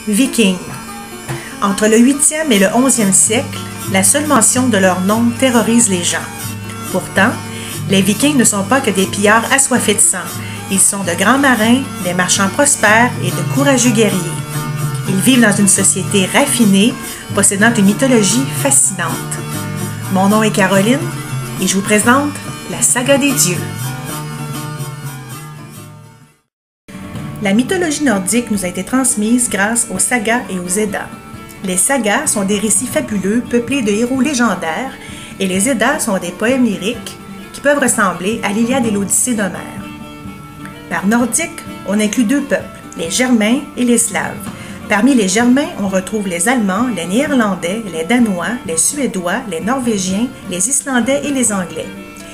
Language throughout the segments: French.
Vikings. Entre le 8e et le 11e siècle, la seule mention de leur nom terrorise les gens. Pourtant, les Vikings ne sont pas que des pillards assoiffés de sang. Ils sont de grands marins, des marchands prospères et de courageux guerriers. Ils vivent dans une société raffinée, possédant une mythologie fascinante. Mon nom est Caroline et je vous présente la saga des dieux. La mythologie nordique nous a été transmise grâce aux sagas et aux Eddas. Les sagas sont des récits fabuleux peuplés de héros légendaires et les Eddas sont des poèmes lyriques qui peuvent ressembler à l'Iliade et l'Odyssée d'Homère. Par nordique, on inclut deux peuples, les Germains et les Slaves. Parmi les Germains, on retrouve les Allemands, les Néerlandais, les Danois, les Suédois, les Norvégiens, les Islandais et les Anglais.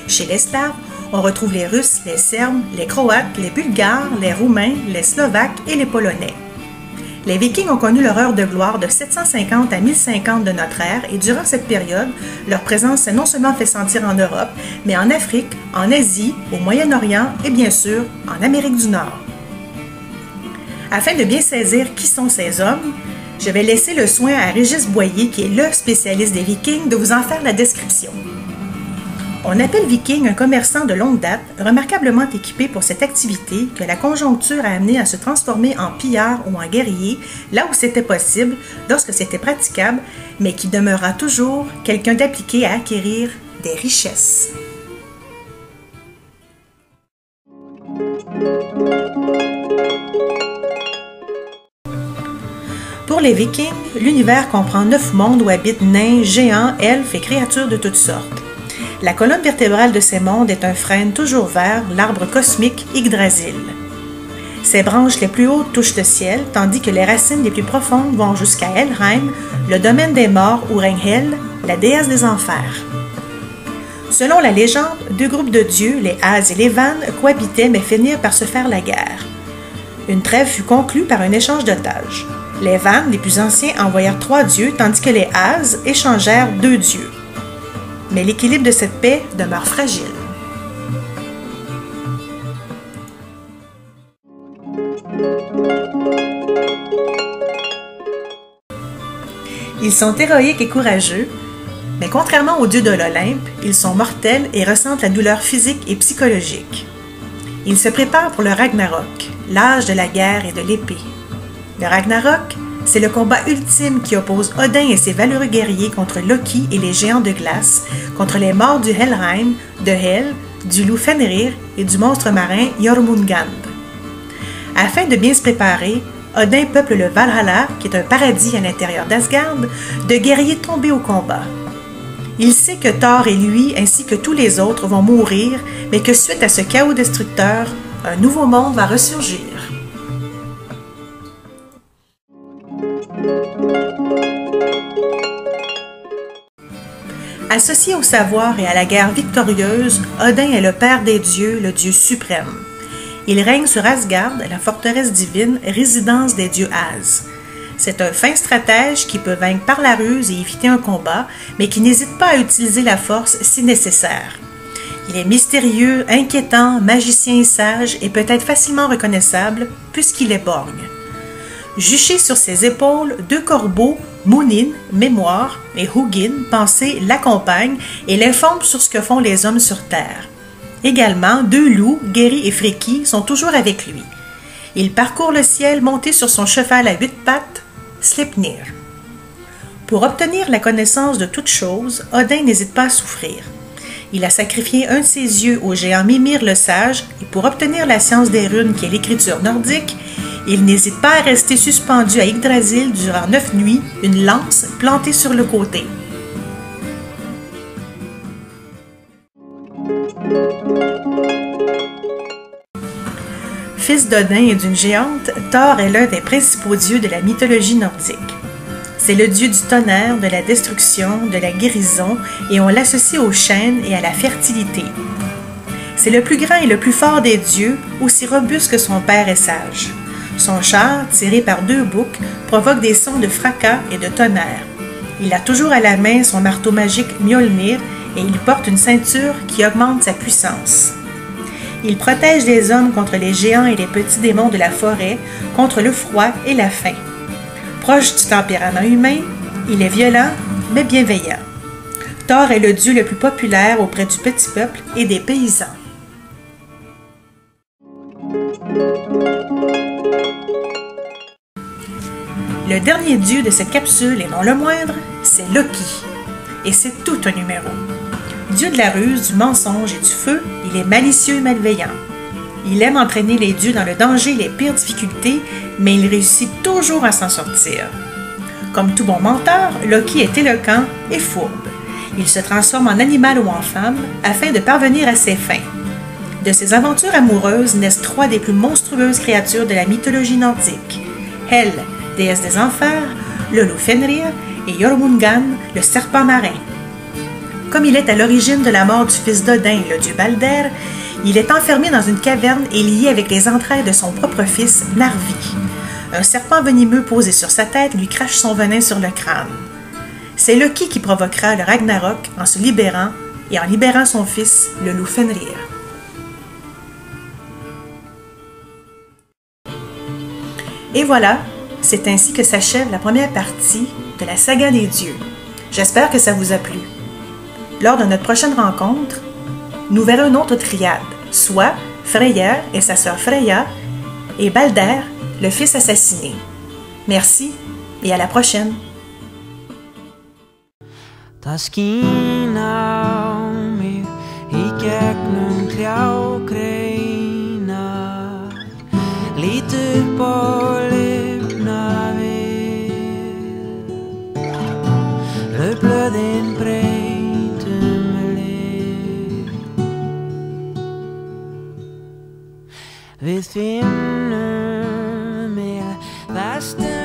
Chez les Slaves, on retrouve les Russes, les Serbes, les Croates, les Bulgares, les Roumains, les Slovaques et les Polonais. Les Vikings ont connu leur heure de gloire de 750 à 1050 de notre ère et durant cette période, leur présence s'est non seulement fait sentir en Europe, mais en Afrique, en Asie, au Moyen-Orient et bien sûr en Amérique du Nord. Afin de bien saisir qui sont ces hommes, je vais laisser le soin à Régis Boyer, qui est le spécialiste des Vikings, de vous en faire la description. On appelle viking un commerçant de longue date, remarquablement équipé pour cette activité que la conjoncture a amené à se transformer en pillard ou en guerrier, là où c'était possible, lorsque c'était praticable, mais qui demeura toujours quelqu'un d'appliqué à acquérir des richesses. Pour les Vikings, l'univers comprend 9 mondes où habitent nains, géants, elfes et créatures de toutes sortes. La colonne vertébrale de ces mondes est un frêne toujours vert, l'arbre cosmique Yggdrasil. Ses branches les plus hautes touchent le ciel, tandis que les racines les plus profondes vont jusqu'à Helheim, le domaine des morts où règne Hel, la déesse des enfers. Selon la légende, deux groupes de dieux, les As et les Vannes, cohabitaient mais finirent par se faire la guerre. Une trêve fut conclue par un échange d'otages. Les Vannes, les plus anciens, envoyèrent 3 dieux, tandis que les As échangèrent 2 dieux. Mais l'équilibre de cette paix demeure fragile. Ils sont héroïques et courageux, mais contrairement aux dieux de l'Olympe, ils sont mortels et ressentent la douleur physique et psychologique. Ils se préparent pour le Ragnarok, l'âge de la guerre et de l'épée. Le Ragnarok, c'est le combat ultime qui oppose Odin et ses valeureux guerriers contre Loki et les géants de glace, contre les morts du Helheim, de Hel, du loup Fenrir et du monstre marin Jormungand. Afin de bien se préparer, Odin peuple le Valhalla, qui est un paradis à l'intérieur d'Asgard, de guerriers tombés au combat. Il sait que Thor et lui, ainsi que tous les autres, vont mourir, mais que suite à ce chaos destructeur, un nouveau monde va ressurgir. Associé au savoir et à la guerre victorieuse, Odin est le père des dieux, le dieu suprême. Il règne sur Asgard, la forteresse divine, résidence des dieux As. C'est un fin stratège qui peut vaincre par la ruse et éviter un combat, mais qui n'hésite pas à utiliser la force si nécessaire. Il est mystérieux, inquiétant, magicien et sage et peut être facilement reconnaissable puisqu'il est borgne. Juché sur ses épaules, 2 corbeaux, Munin, mémoire, et Hugin, pensée, l'accompagnent et l'informent sur ce que font les hommes sur Terre. Également, 2 loups, Geri et Freki, sont toujours avec lui. Il parcourt le ciel monté sur son cheval à 8 pattes, Sleipnir. Pour obtenir la connaissance de toutes choses, Odin n'hésite pas à souffrir. Il a sacrifié un de ses yeux au géant Mimir le Sage, et pour obtenir la science des runes qui est l'écriture nordique, il n'hésite pas à rester suspendu à Yggdrasil durant 9 nuits, une lance plantée sur le côté. Fils d'Odin et d'une géante, Thor est l'un des principaux dieux de la mythologie nordique. C'est le dieu du tonnerre, de la destruction, de la guérison, et on l'associe aux chênes et à la fertilité. C'est le plus grand et le plus fort des dieux, aussi robuste que son père est sage. Son char, tiré par 2 boucs, provoque des sons de fracas et de tonnerre. Il a toujours à la main son marteau magique Mjolnir et il porte une ceinture qui augmente sa puissance. Il protège les hommes contre les géants et les petits démons de la forêt, contre le froid et la faim. Proche du tempérament humain, il est violent mais bienveillant. Thor est le dieu le plus populaire auprès du petit peuple et des paysans. Le dernier dieu de cette capsule, et non le moindre, c'est Loki. Et c'est tout un numéro. Dieu de la ruse, du mensonge et du feu, il est malicieux et malveillant. Il aime entraîner les dieux dans le danger et les pires difficultés, mais il réussit toujours à s'en sortir. Comme tout bon menteur, Loki est éloquent et fourbe. Il se transforme en animal ou en femme afin de parvenir à ses fins. De ses aventures amoureuses naissent trois des plus monstrueuses créatures de la mythologie nordique. Hel, déesse des enfers, le loup Fenrir et Jormungand, le serpent marin. Comme il est à l'origine de la mort du fils d'Odin, le dieu Balder, il est enfermé dans une caverne et lié avec les entrailles de son propre fils, Narvi. Un serpent venimeux posé sur sa tête lui crache son venin sur le crâne. C'est Loki qui provoquera le Ragnarok en se libérant et en libérant son fils, le loup Fenrir. Et voilà, c'est ainsi que s'achève la première partie de la saga des dieux. J'espère que ça vous a plu. Lors de notre prochaine rencontre, nous verrons une autre triade, soit Freyr et sa sœur Freya et Balder, le fils assassiné. Merci et à la prochaine. Það skín á mig í gegnum trjágreinar, lít upp og lifna við, laufblöðin breytum lit. Við finnum mér vestur